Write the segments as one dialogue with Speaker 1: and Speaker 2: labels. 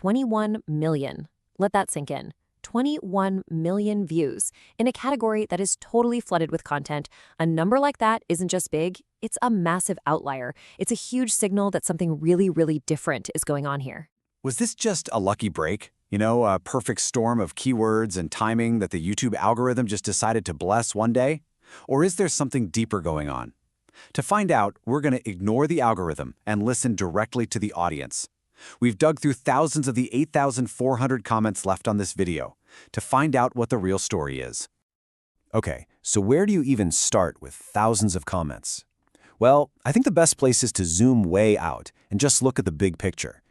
Speaker 1: 21 million. Let that sink in. 21 million views in a category that is totally flooded with content. A number like that isn't just big, it's a massive outlier. It's a huge signal that something really, really different is going on here.
Speaker 2: Was this just a lucky break? You know, a perfect storm of keywords and timing that the YouTube algorithm just decided to bless one day? Or is there something deeper going on? To find out, we're going to ignore the algorithm and listen directly to the audience. We've dug through thousands of the 8,400 comments left on this video to find out what the real story is. Okay, so where do you even start with thousands of comments? Well, I think the best place is to zoom way out and just look at the big picture.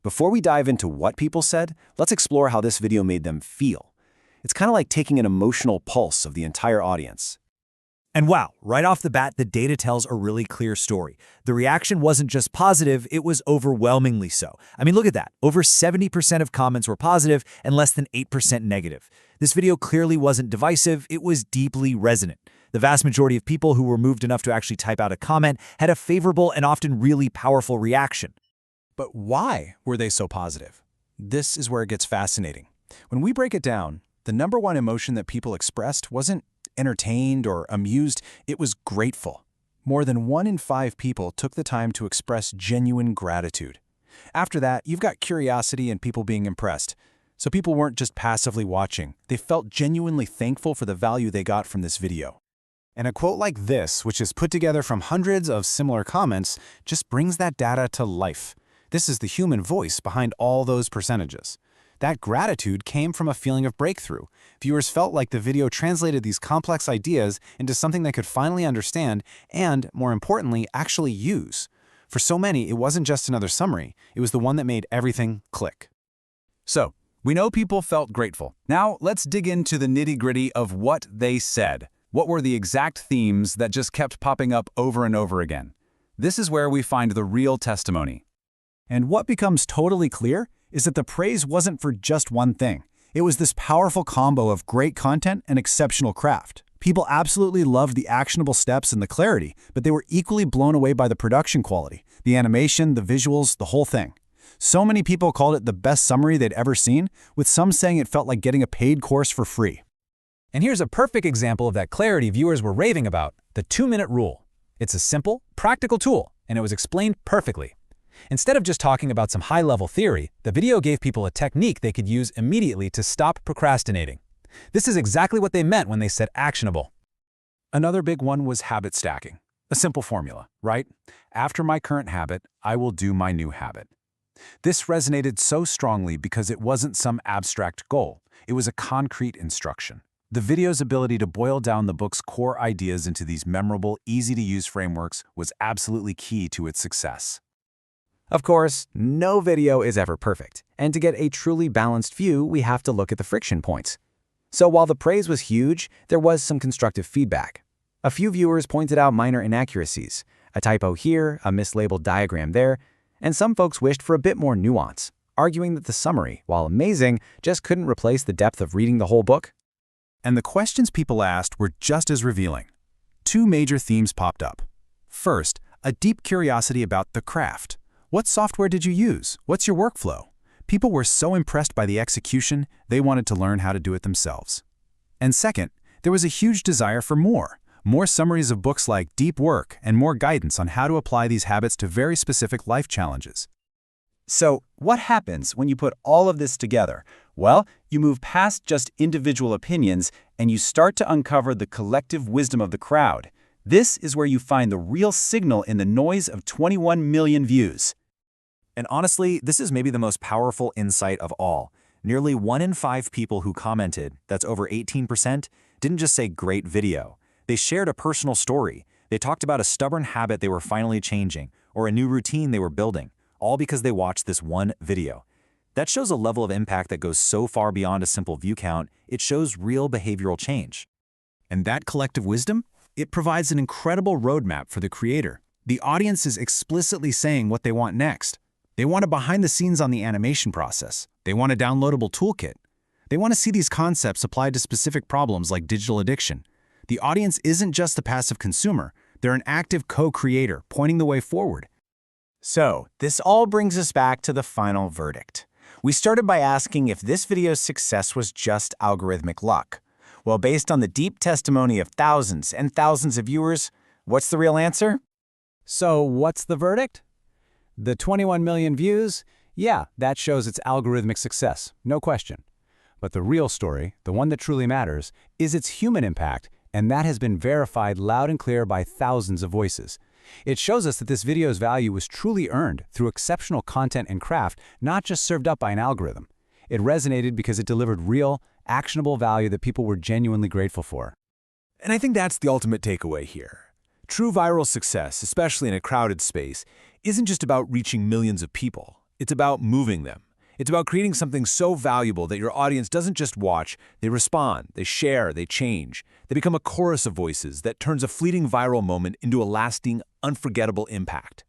Speaker 2: Before we dive into what people said, let's explore how this video made them feel. It's kind of like taking an emotional pulse of the entire audience.
Speaker 3: And wow, right off the bat, the data tells a really clear story. The reaction wasn't just positive, it was overwhelmingly so. I mean, look at that. Over 70% of comments were positive and less than 8% negative. This video clearly wasn't divisive, it was deeply resonant. The vast majority of people who were moved enough to actually type out a comment had a favorable and often really powerful reaction.
Speaker 4: But why were they so positive? This is where it gets fascinating. When we break it down, the number one emotion that people expressed wasn't entertained or amused, it was grateful. More than 1 in 5 people took the time to express genuine gratitude. After that, you've got curiosity and people being impressed. So people weren't just passively watching, they felt genuinely thankful for the value they got from this video. And a quote like this, which is put together from hundreds of similar comments, just brings that data to life. This is the human voice behind all those percentages. That gratitude came from a feeling of breakthrough. Viewers felt like the video translated these complex ideas into something they could finally understand and, more importantly, actually use. For so many, it wasn't just another summary, it was the one that made everything click.
Speaker 2: So, we know people felt grateful. Now, let's dig into the nitty-gritty of what they said. What were the exact themes that just kept popping up over and over again? This is where we find the real testimony.
Speaker 4: And what becomes totally clear is that the praise wasn't for just one thing. It was this powerful combo of great content and exceptional craft. People absolutely loved the actionable steps and the clarity, but they were equally blown away by the production quality, the animation, the visuals, the whole thing. So many people called it the best summary they'd ever seen, with some saying it felt like getting a paid course for free.
Speaker 5: And here's a perfect example of that clarity viewers were raving about, the 2-minute rule. It's a simple, practical tool, and it was explained perfectly. Instead of just talking about some high-level theory, the video gave people a technique they could use immediately to stop procrastinating. This is exactly what they meant when they said actionable.
Speaker 4: Another big one was habit stacking. A simple formula, right? After my current habit, I will do my new habit. This resonated so strongly because it wasn't some abstract goal. It was a concrete instruction. The video's ability to boil down the book's core ideas into these memorable, easy-to-use frameworks was absolutely key to its success.
Speaker 6: Of course, no video is ever perfect, and to get a truly balanced view, we have to look at the friction points. So while the praise was huge, there was some constructive feedback. A few viewers pointed out minor inaccuracies, a typo here, a mislabeled diagram there, and some folks wished for a bit more nuance, arguing that the summary, while amazing, just couldn't replace the depth of reading the whole book.
Speaker 4: And the questions people asked were just as revealing. 2 major themes popped up. First, a deep curiosity about the craft. What software did you use? What's your workflow? People were so impressed by the execution, they wanted to learn how to do it themselves. And second, there was a huge desire for more summaries of books like Deep Work and more guidance on how to apply these habits to very specific life challenges.
Speaker 2: So, what happens when you put all of this together? Well, you move past just individual opinions and you start to uncover the collective wisdom of the crowd. This is where you find the real signal in the noise of 21 million views.
Speaker 3: And honestly, this is maybe the most powerful insight of all. Nearly 1 in 5 people who commented, that's over 18%, didn't just say great video. They shared a personal story. They talked about a stubborn habit they were finally changing, or a new routine they were building, all because they watched this one video. That shows a level of impact that goes so far beyond a simple view count, it shows real behavioral change.
Speaker 4: And that collective wisdom? It provides an incredible roadmap for the creator. The audience is explicitly saying what they want next. They want a behind the scenes on the animation process. They want a downloadable toolkit. They want to see these concepts applied to specific problems like digital addiction. The audience isn't just the passive consumer. They're an active co-creator pointing the way forward.
Speaker 6: So, this all brings us back to the final verdict.
Speaker 2: We started by asking if this video's success was just algorithmic luck. Well, based on the deep testimony of thousands and thousands of viewers, what's the real answer?
Speaker 6: So what's the verdict? The 21 million views? Yeah, that shows its algorithmic success, no question. But the real story, the one that truly matters, is its human impact, and that has been verified loud and clear by thousands of voices. It shows us that this video's value was truly earned through exceptional content and craft, not just served up by an algorithm. It resonated because it delivered real, actionable value that people were genuinely grateful for.
Speaker 7: And I think that's the ultimate takeaway here. True viral success, especially in a crowded space, isn't just about reaching millions of people. It's about moving them. It's about creating something so valuable that your audience doesn't just watch, they respond, they share, they change. They become a chorus of voices that turns a fleeting viral moment into a lasting, unforgettable impact.